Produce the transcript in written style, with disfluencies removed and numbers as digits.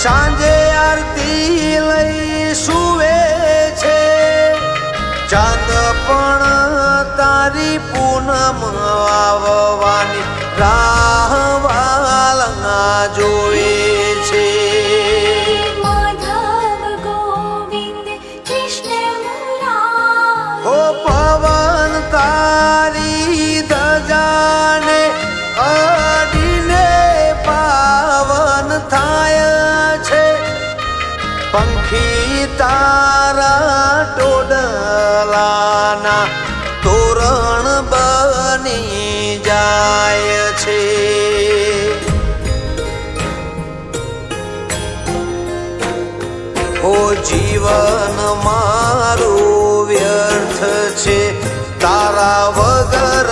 સાંજે આરતી લઈ સુવે છે ચાંદ પણ તારી પૂનમ આવવાની રાહ વાલના જોવે છે માધવ ગોવિંદ કૃષ્ણ મુરારી હો પવન તારી ધજાને અડીને પાવન થાય છે પંખી તારા ટોડલાના તોરણ બની જાય છે ઓ જીવન મારું વ્યર્થ છે તારા વગર